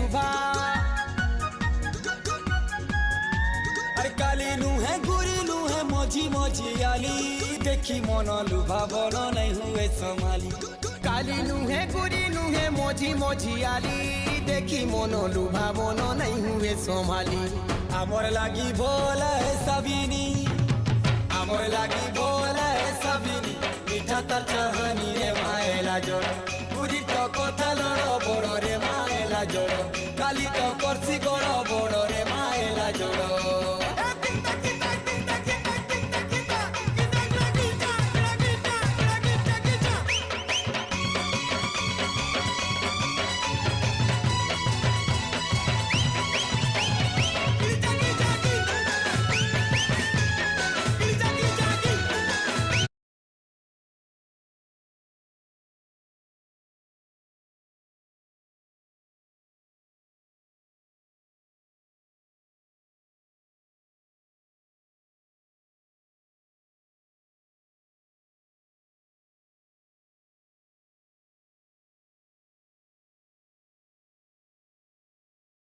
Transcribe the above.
लुभा अरे काली नुहे गुरी नुहे मोजी मोजी आली देखी मन लुभा बड़ नहीं हुए संभाली काली नुहे गुरी नुहे मोजी मोजी आली देखी मन लुभा बन नहीं हुए संभाली आमर लागी भोला है सबिनी आमर लागी भोला है सबिनी मीठा तर चाहनी रे मायला जोड़ गुरी तो कथा लड़ो